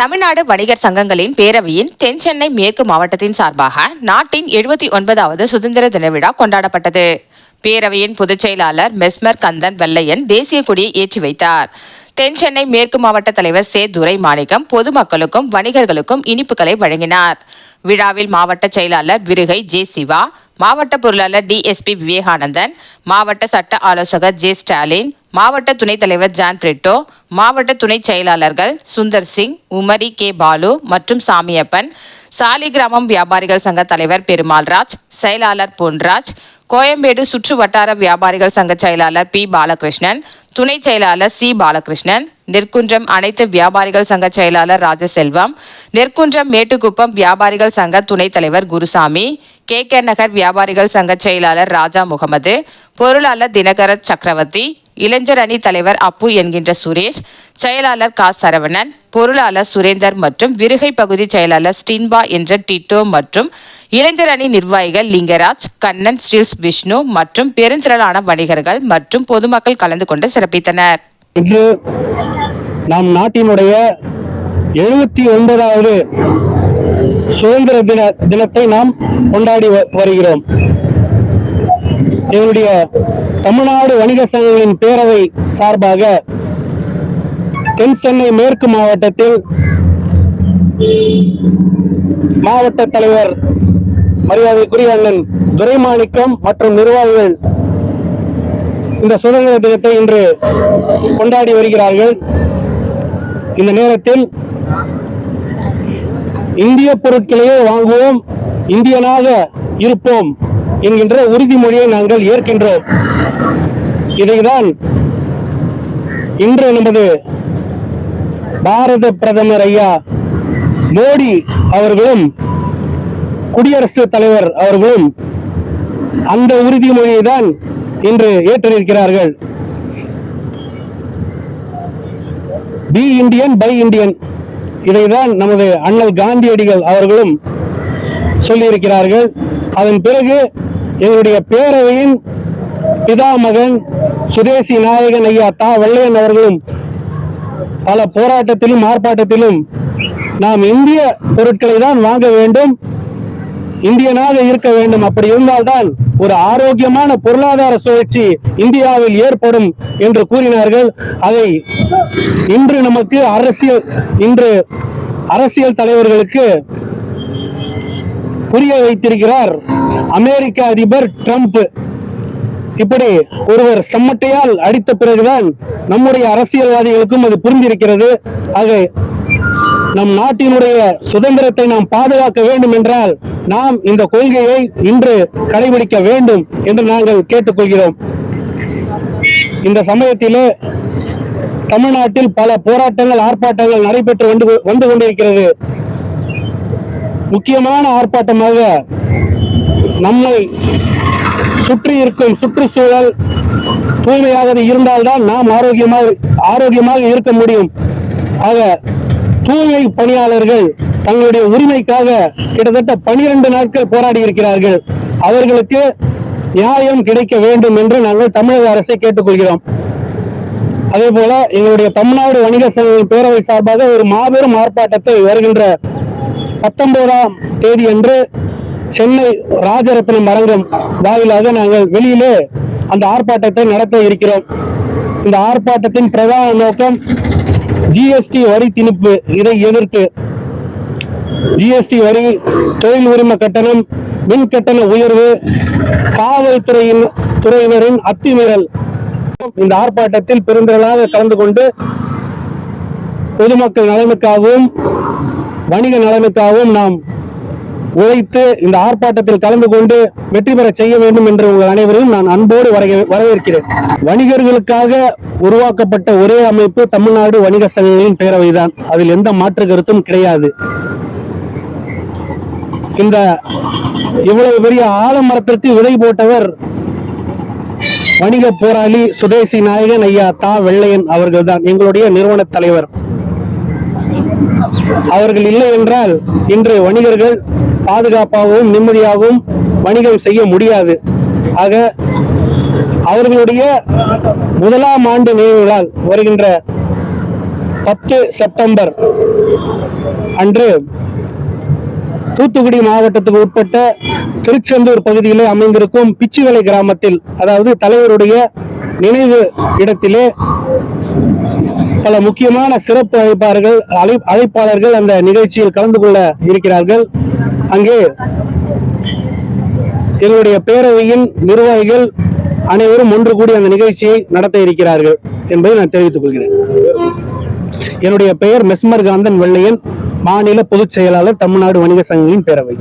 தமிழ்நாடு வணிகர் சங்கங்களின் பேரவையின் தென் சென்னை மேற்கு மாவட்டத்தின் சார்பாக நாட்டின் 79வது சுதந்திர தின விழா கொண்டாடப்பட்டது. பேரவையின் பொதுச் செயலாளர் மெஸ்மர் கந்தன் வெள்ளையன் தேசிய கொடியை ஏற்றி வைத்தார். தென் சென்னை மேற்கு மாவட்ட தலைவர் சே துரை மாணிக்கம் பொதுமக்களுக்கும் வணிகர்களுக்கும் இனிப்புகளை வழங்கினார். விழாவில் மாவட்ட செயலாளர் விருகை ஜே சிவா, மாவட்ட பொருளாளர் DSP விவேகானந்தன், மாவட்ட சட்ட ஆலோசகர் ஜே ஸ்டாலின், மாவட்ட துணைத் தலைவர் ஜான் பிரிட்டோ, மாவட்ட துணை செயலாளர்கள் சுந்தர் சிங், உமரி கே பாலு மற்றும் சாமியப்பன், சாலிகிராமம் வியாபாரிகள் சங்க தலைவர் பெருமாள்ராஜ், செயலாளர் பொன்ராஜ், கோயம்பேடு சுற்று வட்டார வியாபாரிகள் சங்க செயலாளர் பி பாலகிருஷ்ணன், துணை செயலாளர் சி பாலகிருஷ்ணன், நெற்குன்றம் அனைத்து வியாபாரிகள் சங்க செயலாளர் ராஜசெல்வம், நெற்குன்றம் மேட்டுக்குப்பம் வியாபாரிகள் சங்க துணைத் தலைவர் குருசாமி, KK நகர் வியாபாரிகள் சங்க செயலாளர் ராஜா முகமது, பொருளாளர் தினகர சக்கரவர்த்தி, இளைஞர் அணி தலைவர் அப்பு என்கின்ற சுரேஷ், செயலாளர் கா சரவணன், பொருளாளர் சுரேந்தர் மற்றும் விருகை பகுதி செயலாளர் ஸ்டின்பா என்ற டிட்டோ மற்றும் இளைஞர் அணி நிர்வாகிகள் லிங்கராஜ், கண்ணன், ஸ்டீல்ஸ் விஷ்ணு மற்றும் பெருந்திரளான வணிகர்கள் மற்றும் பொதுமக்கள் கலந்து கொண்டு சிறப்பித்தனர். இன்று நம் நாட்டினுடைய 79வது சுதந்திர தினத்தை நாம் கொண்டாடி வருகிறோம். என்னுடைய தமிழ்நாடு வணிக சங்கங்களின் பேரவை சார்பாக தென் சென்னை மேற்கு மாவட்டத்தில் மாவட்ட தலைவர் மரியாதைக்குரிய அண்ணன் துரைமாணிக்கம் மற்றும் நிர்வாகிகள் இந்த சுதந்திர தினத்தை இன்று கொண்டாடி வருகிறார்கள். இந்த நேரத்தில் இந்திய பொருட்களையே வாங்குவோம், இந்தியனாக இருப்போம் என்கின்ற உறுதிமொழியை நாங்கள் ஏற்கின்றோம். இதைதான் இன்று நமது பாரத பிரதமர் ஐயா மோடி அவர்களும் குடியரசுத் தலைவர் அவர்களும் அந்த உறுதிமொழியை தான் இன்று ஏற்றிருக்கிறார்கள். பி இந்தியன் பை இந்தியன், இதைதான் நமது அண்ணல் காந்தியடிகள் அவர்களும் சொல்லியிருக்கிறார்கள். அதன் பிறகு எங்களுடைய பேரவையின் பிதாமகன் சுதேசி நாயகன் ஐயா தா வெள்ளையன் அவர்களும் பல போராட்டத்திலும் ஆர்ப்பாட்டத்திலும் நாம் இந்திய பொருட்களை தான் வாங்க வேண்டும், இந்தியனாக இருக்க வேண்டும், அப்படி இருந்தால்தான் ஒரு ஆரோக்கியமான பொருளாதார சுழற்சி இந்தியாவில் ஏற்படும் என்று கூறினார்கள். அதை இன்று நமக்கு அரசியல் தலைவர்களுக்கு புரிய வைத்திருக்கிறார் அமெரிக்க அதிபர் ட்ரம்ப். இப்படி ஒருவர் சம்மட்டையால் அடித்த பிறகுதான் நம்முடைய அரசியல்வாதிகளுக்கும் அது புரிந்திருக்கிறது. ஆக நம் நாட்டினுடைய சுதந்திரத்தை நாம் பாதுகாக்க வேண்டும் என்றால் நாம் இந்த கொள்கையை இன்று கடைபிடிக்க வேண்டும் என்று நாங்கள் கேட்டுக்கொள்கிறோம். இந்த சமயத்திலே தமிழ்நாட்டில் பல போராட்டங்கள் ஆர்ப்பாட்டங்கள் நடைபெற்று வந்து கொண்டிருக்கிறது. முக்கியமான ஆர்ப்பாட்டமாக நம்மை சுற்றி இருக்கும் சுற்றுச்சூழல் தூய்மையாக இருந்தால்தான் நாம் ஆரோக்கியமாக இருக்க முடியும். ஆக தூய்மை பணியாளர்கள் தங்களுடைய உரிமைக்காக கிட்டத்தட்ட 12 நாட்கள் போராடி இருக்கிறார்கள். அவர்களுக்கு நியாயம் கிடைக்க வேண்டும் என்று நாங்கள் தமிழக அரசை கேட்டுக்கொள்கிறோம். அதே போல எங்களுடைய தமிழ்நாடு வணிக சங்க பேரவை சார்பாக ஒரு மாபெரும் ஆர்ப்பாட்டத்தை வருகின்ற 19ஆம் தேதி அன்று சென்னை ராஜரத்னம் அரங்கம் வாயிலாக நாங்கள் வெளியிலே அந்த ஆர்ப்பாட்டத்தை நடத்த இருக்கிறோம். இந்த ஆர்ப்பாட்டத்தின் பிரதான நோக்கம் GST வரி திணிப்பு. இதை எதிர்த்து GST வரி, தொழில் உரிம கட்டணம், மின் கட்டண உயர்வு, காவல்துறையினரின் அத்துமீறல். இந்த ஆர்ப்பாட்டத்தில் பெருந்திரளாக கலந்து கொண்டு பொதுமக்கள் நலனுக்காகவும் வணிக நலனுக்காகவும் நாம் உழைத்து இந்த ஆர்ப்பாட்டத்தில் கலந்து கொண்டு வெற்றி பெற செய்ய வேண்டும் என்று உங்கள் அனைவரையும் நான் அன்போடு வரவேற்கிறேன். வணிகர்களுக்காக உருவாக்கப்பட்ட ஒரே அமைப்பு தமிழ்நாடு வணிக சங்கங்களின் பேரவைதான். அதில் எந்த மாற்று கருத்தும் கிடையாது. இந்த இவ்வளவு பெரிய ஆலமரத்திற்கு விதை போட்டவர் வணிக போராளி சுதேசி நாயகன் ஐயா தா வெள்ளையன் அவர்கள் தான், எங்களுடைய நிறுவன தலைவர். அவர்கள் இல்லை என்றால் இன்று வணிகர்கள் பாதுகாப்பாகவும் நிம்மதியாகவும் வணிகம் செய்ய முடியாது. ஆக அவர்களுடைய முதலாம் ஆண்டு நினைவுகளால் வருகின்ற 10 செப்டம்பர் அன்று தூத்துக்குடி மாவட்டத்துக்கு உட்பட்ட திருச்செந்தூர் பகுதியிலே அமைந்திருக்கும் பிச்சிவலை கிராமத்தில், அதாவது தலைவருடைய நினைவு இடத்திலே பல முக்கியமான சிறப்பு அழைப்பாளர்கள் அந்த நிகழ்ச்சியில் கலந்து கொள்ள இருக்கிறார்கள். அங்கே எங்களுடைய பேரவையின் நிர்வாகிகள் அனைவரும் ஒன்று கூடி அந்த நிகழ்ச்சியை நடத்த இருக்கிறார்கள் என்பதை நான் தெரிவித்துக் கொள்கிறேன். என்னுடைய பெயர் மெஸ்மர் காந்தன் வெள்ளையன், மாநில பொதுச் செயலாளர், தமிழ்நாடு வணிக சங்கங்களின் பேரவை.